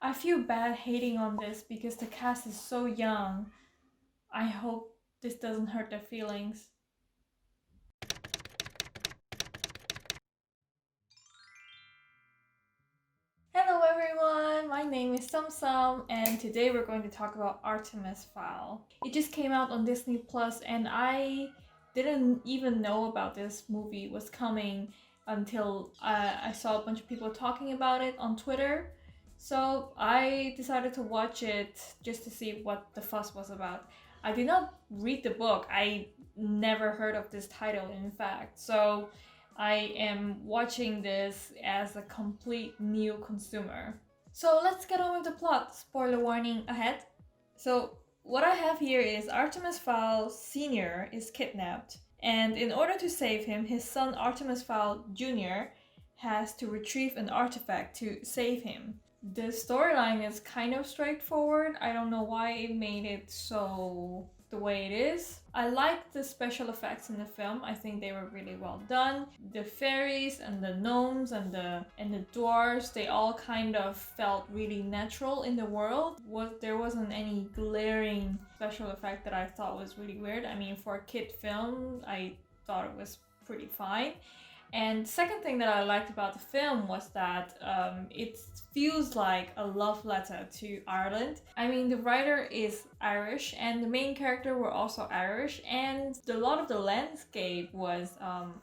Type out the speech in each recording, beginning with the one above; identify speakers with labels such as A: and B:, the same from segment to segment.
A: I feel bad hating on this because the cast is so young. I hope this doesn't hurt their feelings. Hello everyone, my name is Sumsum and today we're going to talk about Artemis Fowl. It just came out on Disney Plus and I didn't even know about this movie was coming until I saw a bunch of people talking about it on Twitter. So I decided to watch it just to see what the fuss was about. I did not read the book. I never heard of this title in fact. So I am watching this as a complete new consumer. So let's get on with the plot. Spoiler warning ahead. So what I have here is Artemis Fowl Sr. is kidnapped, and in order to save him, his son Artemis Fowl Jr. has to retrieve an artifact to save him. The storyline is kind of straightforward. I don't know why it made it so the way it is. I like the special effects in the film. I think they were really well done. The fairies and the gnomes and the dwarves, they all kind of felt really natural in the world. There wasn't any glaring special effect that I thought was really weird. I mean, for a kid film, I thought it was pretty fine. And second thing that I liked about the film was that it feels like a love letter to Ireland. I mean, the writer is Irish and the main character were also Irish, and a lot of the landscape was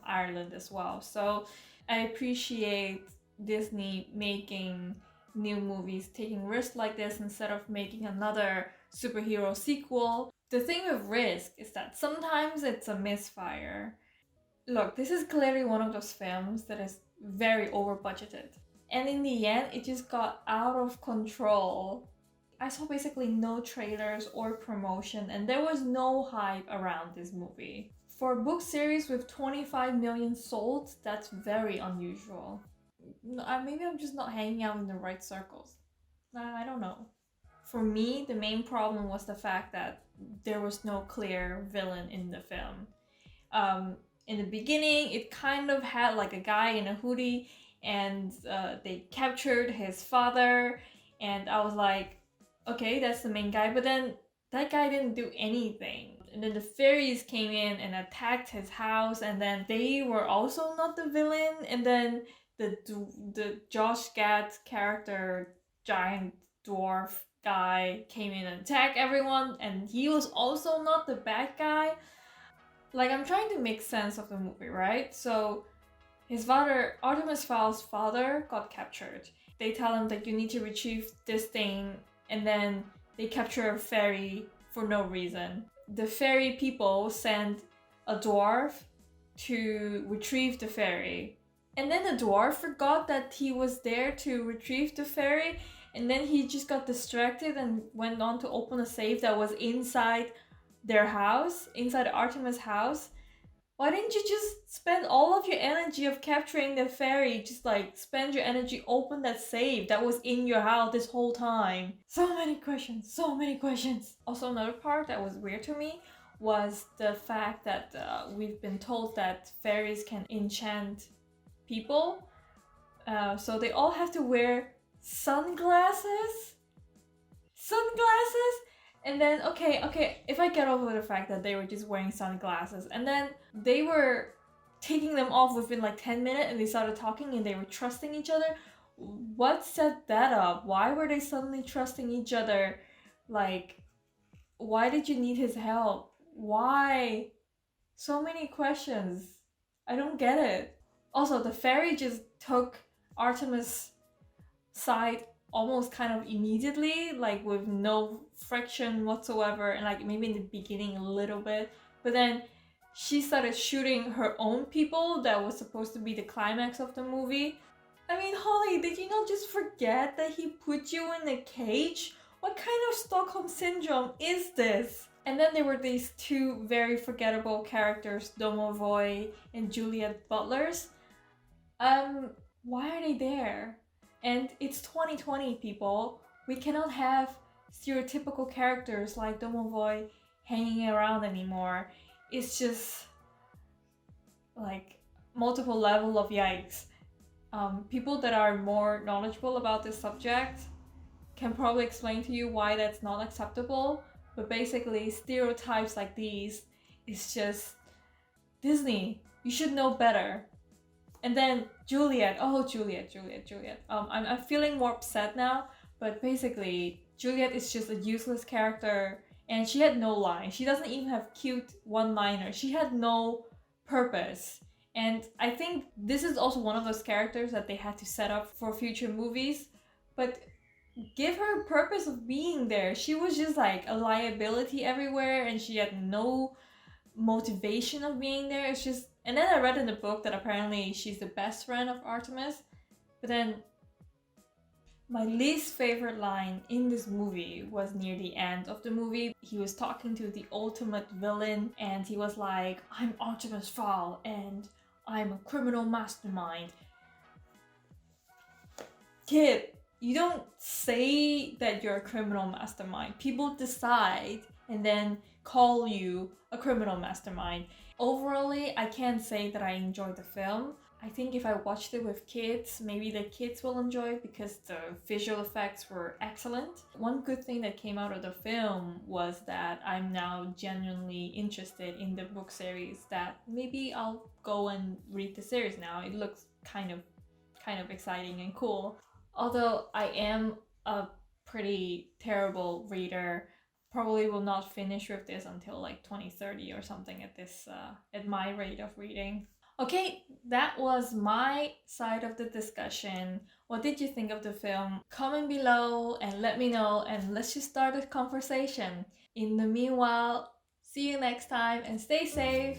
A: Ireland as well. So I appreciate Disney making new movies, taking risks like this instead of making another superhero sequel. The thing with risk is that sometimes it's a misfire. Look, this is clearly one of those films that is very over budgeted. And in the end, it just got out of control. I saw basically no trailers or promotion, and there was no hype around this movie. For a book series with 25 million sold, that's very unusual. Maybe I'm just not hanging out in the right circles. I don't know. For me, the main problem was the fact that there was no clear villain in the film. In the beginning, it kind of had like a guy in a hoodie, and they captured his father, and I was like, okay, that's the main guy, but then that guy didn't do anything. And then the fairies came in and attacked his house, and then they were also not the villain, and then the Josh Gad character, giant dwarf guy, came in and attacked everyone, and he was also not the bad guy. Like, I'm trying to make sense of the movie, right? So his father, Artemis Fowl's father, got captured. They tell him that you need to retrieve this thing, and then they capture a fairy for no reason. The fairy people send a dwarf to retrieve the fairy. And then the dwarf forgot that he was there to retrieve the fairy, and then he just got distracted and went on to open a safe that was inside their house, inside Artemis' house. Why didn't you just spend all of your energy of capturing the fairy? Just like spend your energy, open that safe that was in your house this whole time. So many questions, so many questions. Also, another part that was weird to me was the fact that we've been told that fairies can enchant people. So they all have to wear sunglasses? Sunglasses? And then, okay, if I get over the fact that they were just wearing sunglasses, and then they were taking them off within like 10 minutes and they started talking and they were trusting each other. What set that up? Why were they suddenly trusting each other? Like, why did you need his help? Why? So many questions. I don't get it. Also, the fairy just took Artemis' side almost kind of immediately, like with no friction whatsoever, and like maybe in the beginning a little bit, but then she started shooting her own people. That was supposed to be the climax of the movie. I mean, Holly, did you not just forget that he put you in a cage? What kind of Stockholm syndrome is this? And then there were these two very forgettable characters, Domovoy and Juliet Butlers. Why are they there? And it's 2020, people. We cannot have stereotypical characters like Domovoy hanging around anymore. It's just like multiple level of yikes. People that are more knowledgeable about this subject can probably explain to you why that's not acceptable. But basically, stereotypes like these is just Disney. You should know better. And then Juliet. Oh, Juliet. I'm feeling more upset now. But basically, Juliet is just a useless character, and she had no line. She doesn't even have cute one-liners. She had no purpose. And I think this is also one of those characters that they had to set up for future movies. But give her a purpose of being there. She was just like a liability everywhere, and she had no motivation of being there. It's just, and then I read in the book that apparently she's the best friend of Artemis. But then my least favorite line in this movie was near the end of the movie. He was talking to the ultimate villain, and he was like, "I'm Artemis Fowl and I'm a criminal mastermind." Kid, you don't say that you're a criminal mastermind. People decide and then call you a criminal mastermind. Overall, I can't say that I enjoyed the film. I think if I watched it with kids, maybe the kids will enjoy it because the visual effects were excellent. One good thing that came out of the film was that I'm now genuinely interested in the book series, that maybe I'll go and read the series now. It looks kind of exciting and cool. Although I am a pretty terrible reader, probably will not finish with this until like 2030 or something at my rate of reading. Okay, that was my side of the discussion. What did you think of the film? Comment below and let me know, and let's just start a conversation. In the meanwhile, see you next time and stay safe.